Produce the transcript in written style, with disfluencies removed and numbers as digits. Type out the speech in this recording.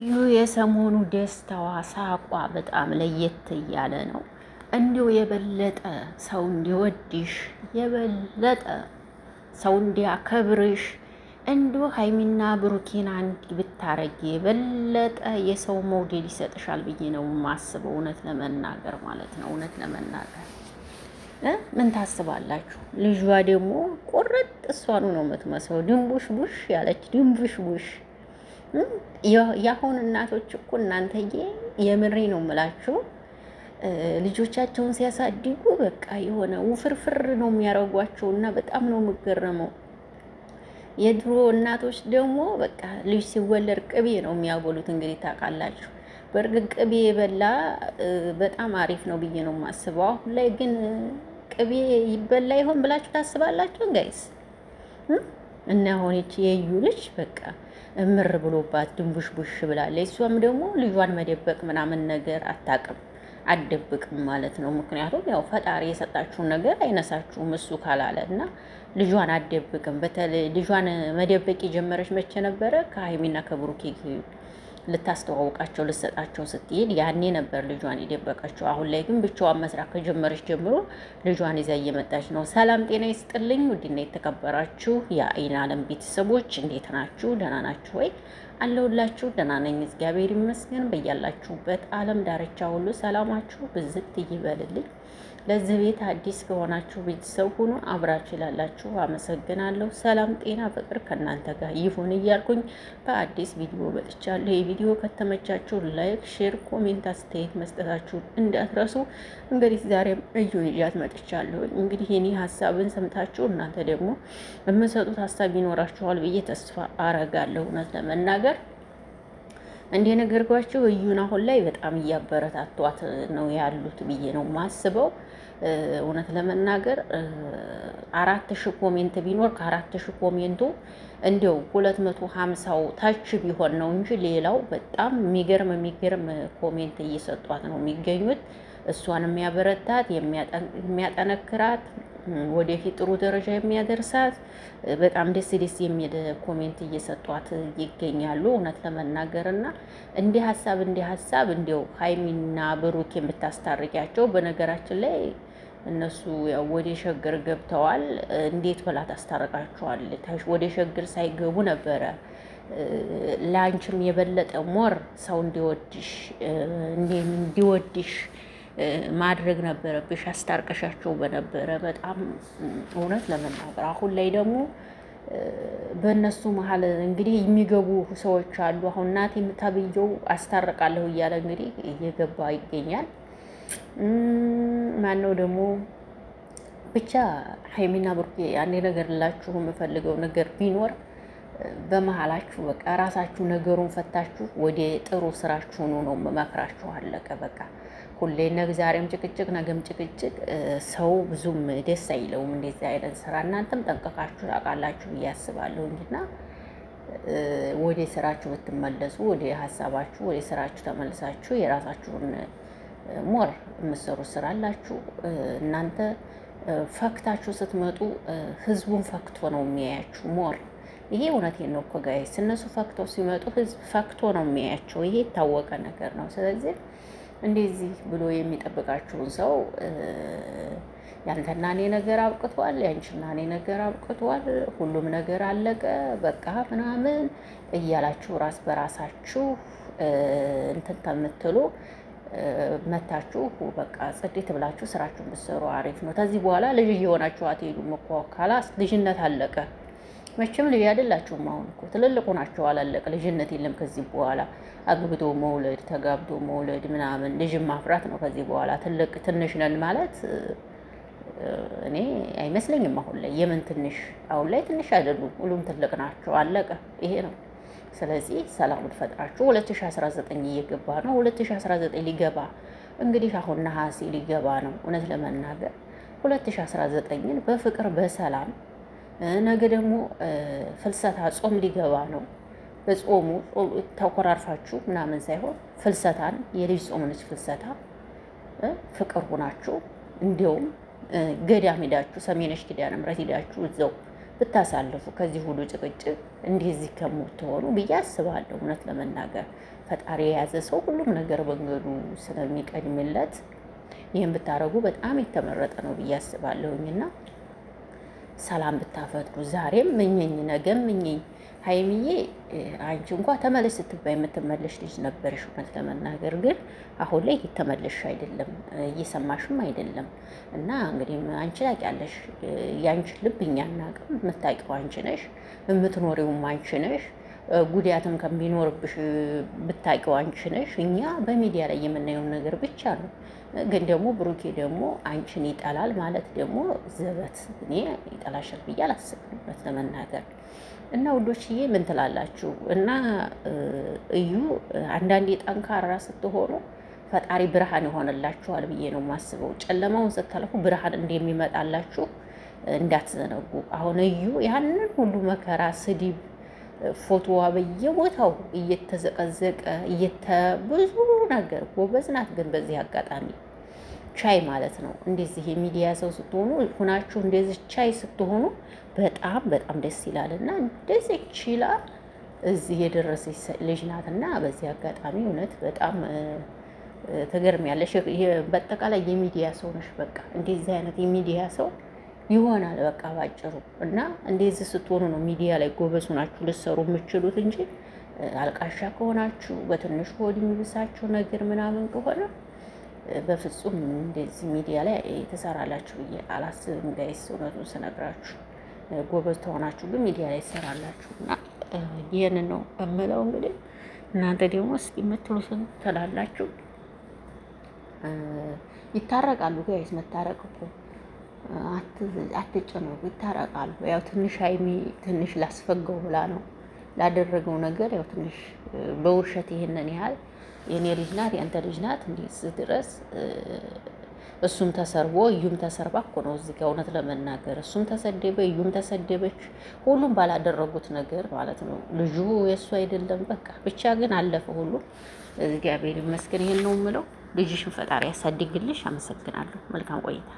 የሰሞኑ ደስታዋ ሳቋ በጣም ለየት እያለ ነው። እንዲሁ የበለጠ ሰው እንዲወድሽ የበለጠ ሰው እንዲያከብርሽ እንዲሁ ሀይሚና ብሩኬን አንድ ብታረጊ የበለጠ የሰው መውደድ ይሰጥሻል ብዬ ነው የማስበው። እውነት ለመናገር ማለት ነው። እውነት ለመናገር ምን ታስባላችሁ? ልጇ ደግሞ ቁርጥ እሷኑ ነው የምትመስለው። ድንቡሽ ቡሽ ያለች ድንቡሽ ቡሽ የአሁን እናቶች እኮ እናንተዬ የምሬ ነው የምላችሁ ልጆቻቸውን ሲያሳድጉ በቃ የሆነ ውፍርፍር ነው የሚያደርጓቸው እና በጣም ነው የምገረመው። የድሮ እናቶች ደግሞ በቃ ልጅ ሲወለድ ቅቤ ነው የሚያጎሉት። እንግዲህ ታውቃላችሁ። በእርግጥ ቅቤ የበላ በጣም አሪፍ ነው ብዬ ነው የማስበው። አሁን ላይ ግን ቅቤ ይበላ ይሆን ብላችሁ ታስባላችሁ ጋይስ? እና ሆነች የዩ ልጅ በቃ እምር ብሎባት ድንቡሽ ቡሽ ብላለች። እሷም ደግሞ ልጇን መደበቅ ምናምን ነገር አታውቅም፣ አትደብቅም ማለት ነው። ምክንያቱም ያው ፈጣሪ የሰጣችሁን ነገር አይነሳችሁም እሱ ካላለ እና ልጇን አትደብቅም። በተለይ ልጇን መደበቅ የጀመረች መቼ ነበረ? ከሀይሚና ከብሩኬ ልታስተዋውቃቸው ልሰጣቸው ስትሄድ ያኔ ነበር ልጇን የደበቀችው። አሁን ላይ ግን ብቻዋን መስራት ከጀመረች ጀምሮ ልጇን ይዛ እየመጣች ነው። ሰላም ጤና ይስጥልኝ ውድና የተከበራችሁ የአይን አለም ቤተሰቦች እንዴት ናችሁ? ደህና ናችሁ ወይ? አለሁላችሁ። ደህና ነኝ እግዚአብሔር ይመስገን። በያላችሁበት አለም ዳርቻ ሁሉ ሰላማችሁ ብዝት ይበልልኝ። ለዚህ ቤት አዲስ ከሆናችሁ ቤተሰብ ሁኑ። አብራችሁ ላላችሁ አመሰግናለሁ። ሰላም ጤና ፍቅር ከእናንተ ጋር ይሁን እያልኩኝ በአዲስ ቪዲዮ መጥቻለሁ። የቪዲዮ ከተመቻችሁ ላይክ፣ ሼር፣ ኮሜንት አስተያየት መስጠታችሁን እንዳትረሱ። እንግዲህ ዛሬም እዩን ይዣት መጥቻለሁ። እንግዲህ የኔ ሀሳብን ሰምታችሁ እናንተ ደግሞ የምሰጡት ሀሳብ ይኖራችኋል ብዬ ተስፋ አረጋለሁ። እውነት ለመናገር እንደነገርኳችሁ እዩን አሁን ላይ በጣም እያበረታቷት ነው ያሉት ብዬ ነው ማስበው። እውነት ለመናገር 4000 ኮሜንት ቢኖር ከ4000 ኮሜንቱ እንዲያው 250ው ታች ቢሆን ነው እንጂ ሌላው በጣም የሚገርም ኮሜንት እየሰጧት ነው የሚገኙት። እሷን የሚያበረታት የሚያጠነክራት ወደፊት ጥሩ ደረጃ የሚያደርሳት በጣም ደስ የሚል ኮሜንት እየሰጧት ይገኛሉ። እውነት ለመናገር እና እንዲህ ሀሳብ እንዲያው ሀይሚና ብሩክ የምታስታርቂያቸው በነገራችን ላይ እነሱ ያው ወደ ሸገር ገብተዋል። እንዴት ብላ ታስታርቃቸዋል? ወደ ሸገር ሳይገቡ ነበረ ለአንቺም የበለጠ ሞር ሰው እንዲወድሽ ማድረግ ነበረብሽ። አስታርቀሻቸው በነበረ በጣም እውነት ለመናገር አሁን ላይ ደግሞ በእነሱ መሀል እንግዲህ የሚገቡ ሰዎች አሉ። አሁን እናት የምታብየው አስታርቃለሁ እያለ እንግዲህ እየገባ ይገኛል። ማነው ደግሞ ብቻ ሀይሚና ብሩኬ አንዴ ነገር ላችሁ የምፈልገው ነገር ቢኖር በመሀላችሁ በቃ ራሳችሁ ነገሩን ፈታችሁ ወደ ጥሩ ስራችሁ ነው መመክራችሁ። አለቀ በቃ። ሁሌ ዛሬም ጭቅጭቅ ነገም ጭቅጭቅ ሰው ብዙም ደስ አይለውም እንደዚህ አይነት ስራ። እናንተም ጠንቀቃችሁ ታውቃላችሁ ብዬ አስባለሁ እንጂና ወደ ስራችሁ ብትመለሱ፣ ወደ ሀሳባችሁ ወደ ስራችሁ ተመልሳችሁ የራሳችሁን ሞር የምትሰሩት ስራ አላችሁ። እናንተ ፈክታችሁ ስትመጡ ህዝቡን ፈክቶ ነው የሚያያችሁ ሞር። ይሄ እውነቴን ነው እኮ ጋይስ። እነሱ ፈክተው ሲመጡ ህዝብ ፈክቶ ነው የሚያያቸው። ይሄ የታወቀ ነገር ነው። ስለዚህ እንደዚህ ብሎ የሚጠብቃችሁን ሰው ያንተና እኔ ነገር አብቅቷል፣ ያንቺና እኔ ነገር አብቅቷል፣ ሁሉም ነገር አለቀ በቃ ምናምን እያላችሁ ራስ በራሳችሁ እንትን ከምትሉ መታችሁ በቃ ጽድት ብላችሁ ስራችሁን ብትሰሩ አሪፍ ነው። ከዚህ በኋላ ልጅ እየሆናችሁ አትሄዱም እኮ ካላስ ልጅነት አለቀ። መቼም ልጅ አይደላችሁም። አሁን እኮ ትልልቁ ናቸው። አላለቀ ልጅነት የለም ከዚህ በኋላ። አግብቶ መውለድ ተጋብቶ መውለድ ምናምን ልጅ ማፍራት ነው ከዚህ በኋላ። ትንሽ ነን ማለት እኔ አይመስለኝም። አሁን ላይ የምን ትንሽ? አሁን ላይ ትንሽ አይደሉም፣ ሁሉም ትልቅ ናቸው። አለቀ። ይሄ ነው። ስለዚህ ሰላሙን ፈጥራችሁ 2019 እየገባ ነው። 2019 ሊገባ እንግዲህ አሁን ነሐሴ ሊገባ ነው። እውነት ለመናገር 2019ን በፍቅር በሰላም ነገ ደግሞ ፍልሰታ ጾም ሊገባ ነው። በጾሙ ተኮራርፋችሁ ምናምን ሳይሆን ፍልሰታን የልጅ ጾም ነች ፍልሰታ። ፍቅር ሆናችሁ እንዲያውም ገዳም ሄዳችሁ ሰሜነሽ ኪዳነ ምሕረት ሄዳችሁ እዛው ብታሳልፉ ከዚህ ሁሉ ጭቅጭቅ እንደዚህ ከምትሆኑ ብዬ አስባለሁ። እውነት ለመናገር ፈጣሪ የያዘ ሰው ሁሉም ነገር መንገዱ ስለሚቀድምለት ይህን ብታረጉ በጣም የተመረጠ ነው ብዬ አስባለሁኝና ሰላም ብታፈጥሩ ዛሬም ምኘኝ ነገም ምኘኝ። ሀይሚዬ አንቺ እንኳ ተመለሽ ስትባይ የምትመለሽ ልጅ ነበርሽ። እውነት ለመናገር ግን አሁን ላይ እየተመለሽ አይደለም፣ እየሰማሽም አይደለም። እና እንግዲህ አንቺ ታውቂያለሽ፣ የአንቺ ልብ እኛ አናውቅም። የምታውቂው አንቺ ነሽ፣ የምትኖሪውም አንቺ ነሽ። ጉዳትም ከሚኖርብሽ ብታውቂው አንቺ ነሽ። እኛ በሚዲያ ላይ የምናየውን ነገር ብቻ ነው። ግን ደግሞ ብሩኬ ደግሞ አንቺን ይጠላል ማለት ደግሞ ዘበት። እኔ ይጠላሻል ብዬ አላስብም እውነት ለመናገር እና ውዶችዬ ምን ትላላችሁ? እና እዩ አንዳንዴ ጠንካራ ስትሆኑ ፈጣሪ ብርሃን ይሆንላችኋል ብዬ ነው የማስበው። ጨለማውን ስታልፉ ብርሃን እንደሚመጣላችሁ እንዳትዘነጉ። አሁን እዩ ያንን ሁሉ መከራ፣ ስድብ፣ ፎቶዋ በየቦታው እየተዘቀዘቀ ብዙ ነገር ጎበዝ ናት። ግን በዚህ አጋጣሚ ቻይ ማለት ነው። እንደዚህ የሚዲያ ሰው ስትሆኑ ሁናችሁ እንደዚህ ቻይ ስትሆኑ በጣም በጣም ደስ ይላል። እና እንደዚህ ችላ እዚህ የደረሰች ልጅ ናት። እና በዚህ አጋጣሚ እውነት በጣም ትገርሚያለሽ። በአጠቃላይ የሚዲያ ሰው ነሽ። በቃ እንደዚህ አይነት የሚዲያ ሰው ይሆናል በቃ ባጭሩ። እና እንደዚህ ስትሆኑ ነው ሚዲያ ላይ ጎበዝ ሆናችሁ ልትሰሩ የምችሉት እንጂ አልቃሻ ከሆናችሁ በትንሹ ሆድ የሚብሳችሁ ነገር ምናምን ከሆነ በፍጹም እንደዚህ ሚዲያ ላይ ትሰራላችሁ ብዬ አላስብም። ጋይስ እውነቱን ስነግራችሁ ጎበዝ ተሆናችሁ ግን ሚዲያ ላይ ትሰራላችሁ። እና ይህንን ነው እምለው። እንግዲህ እናንተ ደግሞ እስኪ የምትሉትን ትላላችሁ። ይታረቃሉ ጋይስ። መታረቅ እኮ አትጨነቁ፣ ይታረቃሉ። ያው ትንሽ ሀይሚ ትንሽ ላስፈገው ብላ ነው ላደረገው ነገር ያው ትንሽ በውሸት ይሄንን ያህል የኔ ልጅ ናት ያንተ ልጅ ናት እንዲህ ድረስ እሱም ተሰርቦ እዩም ተሰርባ እኮ ነው እዚህ ጋር እውነት ለመናገር እሱም ተሰደበ እዩም ተሰደበች። ሁሉም ባላደረጉት ነገር ማለት ነው። ልጁ የእሱ አይደለም በቃ ብቻ ግን አለፈ ሁሉ። እግዚአብሔር ይመስገን። ይሄን ነው የምለው። ልጅሽን ፈጣሪ ያሳድግልሽ። አመሰግናለሁ። መልካም ቆይታ